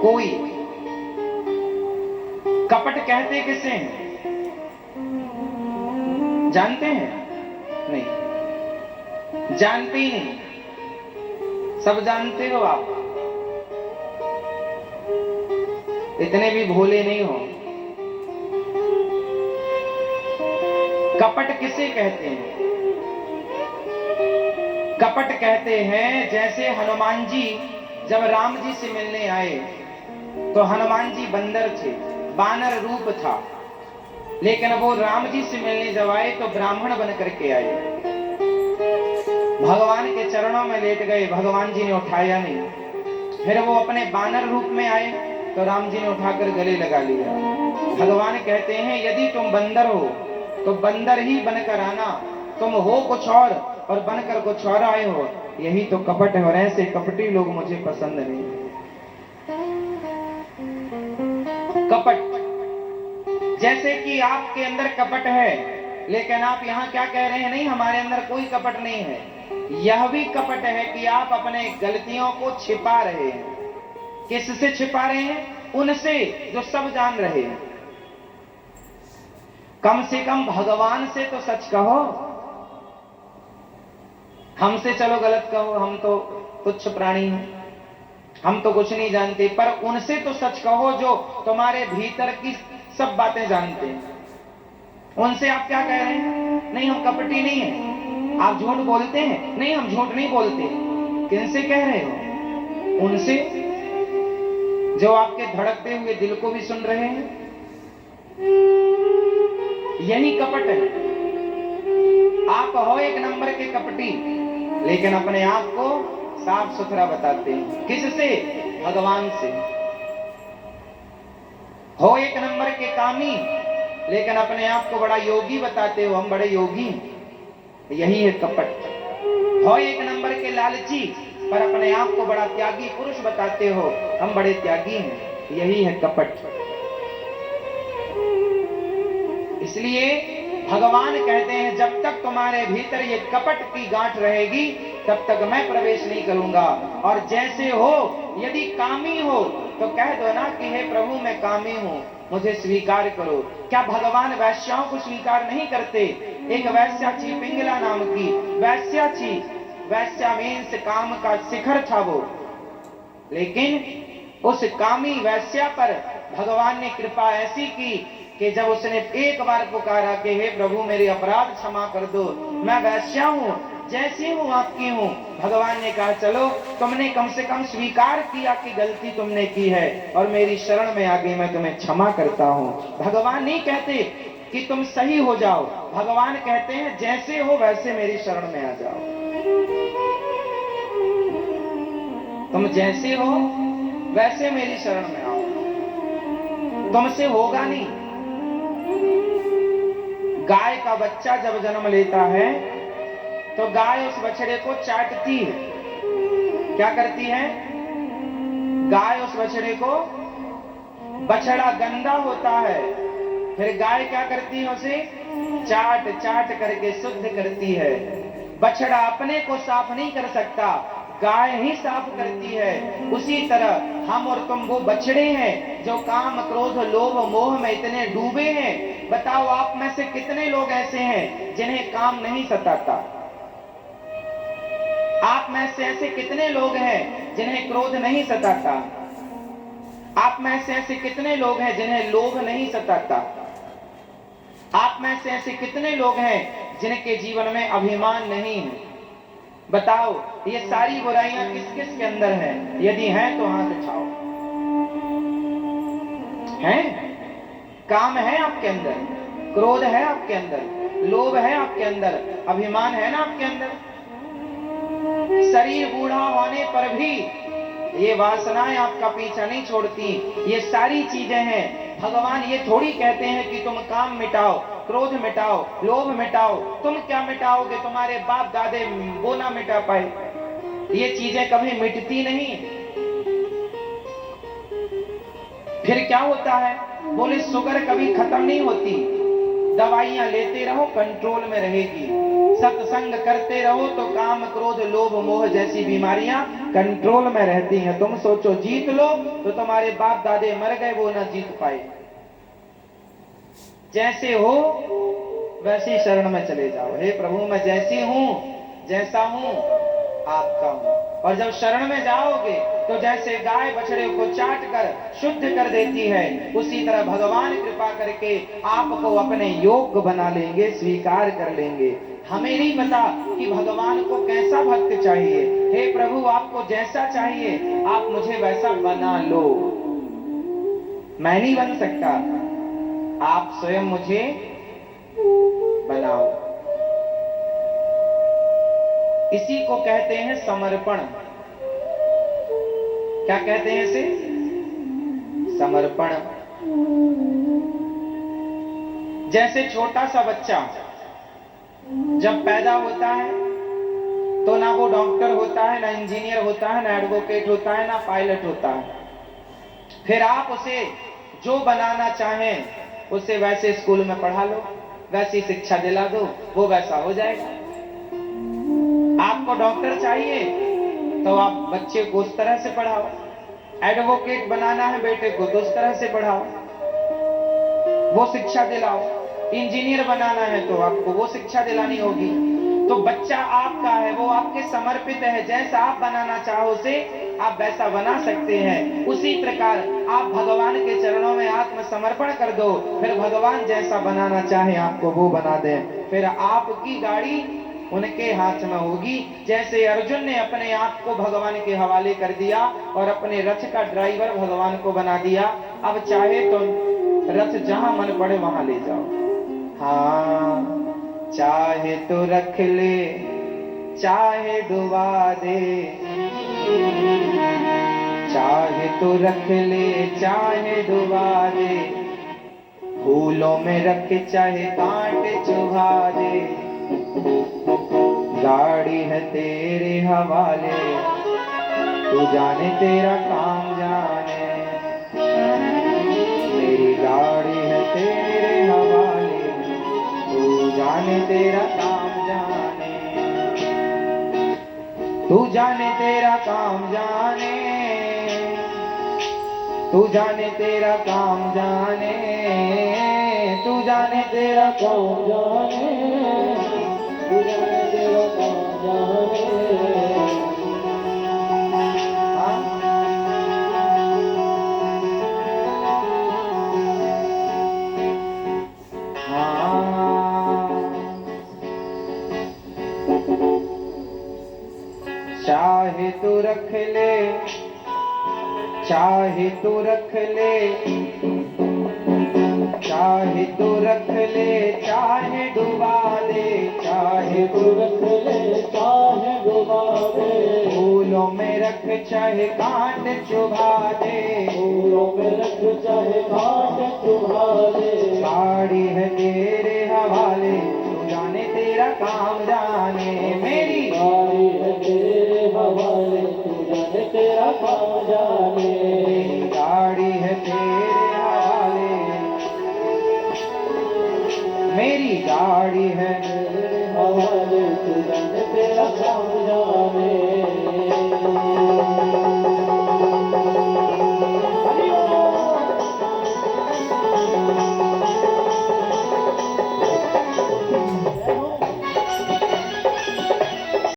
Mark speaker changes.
Speaker 1: कोई। कपट कहते किसे हैं जानते हैं? नहीं, जानते ही नहीं। सब जानते हो आप, इतने भी भोले नहीं हो। कपट किसे कहते हैं? कपट कहते हैं, जैसे हनुमान जी जब राम जी से मिलने आए तो हनुमान जी बंदर थे, बानर रूप था, लेकिन वो राम जी से मिलने जब आए तो ब्राह्मण बन करके आए। भगवान के चरणों में लेट गए, भगवान जी ने उठाया नहीं। फिर वो अपने बानर रूप में आए तो राम जी ने उठाकर गले लगा लिया। भगवान कहते हैं, यदि तुम बंदर हो तो बंदर ही बनकर आना, तुम हो कुछ और बनकर कुछ और आए हो, यही तो कपट है। और ऐसे कपटी लोग मुझे पसंद नहीं। कपट, जैसे कि आपके अंदर कपट है, लेकिन आप यहाँ क्या कह रहे हैं? नहीं, हमारे अंदर कोई कपट नहीं है। यह भी कपट है कि आप अपने गलतियों को छिपा रहे हैं। किससे छिपा रहे हैं? उनसे जो सब जान रहे हैं। कम से कम भगवान से तो सच कहो। हमसे चलो गलत कहो, हम तो तुच्छ प्राणी हैं, हम तो कुछ नहीं जानते, पर उनसे तो सच कहो जो तुम्हारे भीतर की सब बातें जानते हैं। उनसे आप क्या कह रहे हैं? नहीं, हम कपटी नहीं हैं। आप झूठ बोलते हैं? नहीं, हम झूठ नहीं बोलते। किनसे कह रहे हो? उनसे जो आपके धड़कते हुए दिल को भी सुन रहे हैं। यही कपट है। आप हो एक नंबर के कपटी, लेकिन अपने आप को साफ सुथरा बताते हैं। किससे? भगवान से। हो एक नंबर के कामी, लेकिन अपने आप को बड़ा योगी बताते हो, हम बड़े योगी। यही है कपट। हो एक नंबर के लालची, पर अपने आप को बड़ा त्यागी पुरुष बताते हो, हम बड़े त्यागी हैं। यही है कपट। इसलिए भगवान कहते हैं, जब तक तुम्हारे भीतर ये कपट की गांठ रहेगी तब तक मैं प्रवेश नहीं करूंगा। और जैसे हो, यदि कामी हो तो कह दो ना कि हे प्रभु मैं कामी हूं, मुझे स्वीकार करो। क्या भगवान वैश्याओं को स्वीकार नहीं करते? एक वैश्या थी, पिंगला नाम की वैश्या थी। वैश्या मीन्स काम का शिखर था वो, लेकिन उस कामी वैश्या पर भगवान ने कृपा ऐसी की कि जब उसने एक बार पुकारा कि हे प्रभु मेरे अपराध क्षमा कर दो, मैं वैश्या हूं, जैसी हूं आपकी हूं, भगवान ने कहा चलो, तुमने कम से कम स्वीकार किया कि गलती तुमने की है और मेरी शरण में आ गई, मैं तुम्हें क्षमा करता हूं। भगवान नहीं कहते कि तुम सही हो जाओ, भगवान कहते हैं जैसे हो वैसे मेरी शरण में आ जाओ। तुम जैसे हो वैसे मेरी शरण में आओ, तुमसे होगा नहीं। गाय का बच्चा जब जन्म लेता है तो गाय उस बछड़े को चाटती है। क्या करती है? गाय उस बछड़े को, बछड़ा गंदा होता है, फिर गाय क्या करती है? उसे चाट चाट करके शुद्ध करती है। बछड़ा अपने को साफ नहीं कर सकता, गाय ही साफ करती है। उसी तरह हम और तुम वो बछड़े हैं जो काम क्रोध लोभ मोह में इतने डूबे हैं। बताओ आप में से कितने लोग ऐसे हैं जिन्हें काम नहीं सताता? आप में से ऐसे कितने लोग हैं जिन्हें क्रोध नहीं सताता? आप में से ऐसे कितने लोग हैं जिन्हें लोभ नहीं सताता? आप में से ऐसे कितने लोग हैं जिनके जीवन में अभिमान नहीं है? बताओ ये सारी बुराइयां किस किस के अंदर हैं? यदि हैं तो हाथ उठाओ। हैं? काम है आपके अंदर, क्रोध है आपके अंदर, लोभ है आपके अंदर, अभिमान है ना आपके अंदर। शरीर बूढ़ा होने पर भी ये वासनाएं आपका पीछा नहीं छोड़ती। ये सारी चीजें हैं। भगवान ये थोड़ी कहते हैं कि तुम काम मिटाओ, क्रोध मिटाओ, लोभ मिटाओ। तुम क्या मिटाओगे? तुम्हारे बाप दादे वो ना मिटा पाए। ये चीजें कभी मिटती नहीं। फिर क्या होता है? बोले शुगर कभी खत्म नहीं होती, दवाइयां लेते रहो कंट्रोल में रहेगी। सत्संग करते रहो तो काम क्रोध लोभ मोह जैसी बीमारियां कंट्रोल में रहती हैं। तुम सोचो जीत लो तो तुम्हारे बाप दादे मर गए, वो ना जीत पाए। जैसे हो वैसी शरण में चले जाओ। हे प्रभु मैं जैसी हूं, जैसा हूं आपका हूं। और जब शरण में जाओगे तो जैसे गाय बछड़े को चाट कर शुद्ध कर देती है, उसी तरह भगवान कृपा करके आपको अपने योग्य बना लेंगे, स्वीकार कर लेंगे। हमें नहीं पता कि भगवान को कैसा भक्त चाहिए। हे प्रभु आपको जैसा चाहिए आप मुझे वैसा बना लो। मैं नहीं बन सकता, आप स्वयं मुझे बनाओ। इसी को कहते हैं समर्पण। क्या कहते हैं इसे? समर्पण। जैसे छोटा सा बच्चा जब पैदा होता है तो ना वो डॉक्टर होता है, ना इंजीनियर होता है, ना एडवोकेट होता है, ना पायलट होता है। फिर आप उसे जो बनाना चाहें उसे वैसे स्कूल में पढ़ा लो, वैसी शिक्षा दिला दो, वो वैसा हो जाएगा। आपको डॉक्टर चाहिए तो आप बच्चे को उस तरह से पढ़ाओ, एडवोकेट बनाना है बेटे को तो उस तरह से पढ़ाओ, वो शिक्षा दिलाओ। इंजीनियर बनाना है तो आपको वो शिक्षा दिलानी होगी। तो बच्चा आपका है, वो आपके समर्पित है। जैसा आप बनाना चाहो उसे आप वैसा बना सकते हैं। उसी प्रकार आप भगवान के चरणों में आत्मसमर्पण कर दो, फिर भगवान जैसा बनाना चाहे आपको वो बना दे। फिर आपकी गाड़ी उनके हाथ में होगी। जैसे अर्जुन ने अपने आप को भगवान के हवाले कर दिया और अपने रथ का ड्राइवर भगवान को बना दिया, अब चाहे तो रथ जहां मन पड़े वहां ले जाओ। हाँ, चाहे तो रख ले, चाहे डुबा दे, चाहे तो रख ले, चाहे डुबा दे, फूलों में रख चाहे कांटे चुभा दे, गाड़ी है तेरे हवाले, तू जाने तेरा काम जाने। मेरी गाड़ी है तेरे हवाले, तू जाने तेरा काम जाने, तू जाने तेरा काम जाने, तू जाने तेरा काम जाने, तू जाने तेरा काम जाने, तू जाने तेरा काम जाने। चाहे तू रख ले, चाहे तू रख ले, चाहे तू रख ले, चाहे डुबा दे, चाहे तू रख ले, चाहे डुबा दे, फूलों में रख चाहे कांट चुभा दे, फूलों में रख चाहे कांट चुभा दे, गाड़ी है तेरे हवाले, तू जाने तेरा काम जाने। मेरी गाड़ी है तेरे हवाले, तू जाने तेरा काम जाने, मेरी गाड़ी है तेरे हवाले, मेरी गाड़ी है तेरे हवाले, तू जाने तेरा काम जाने।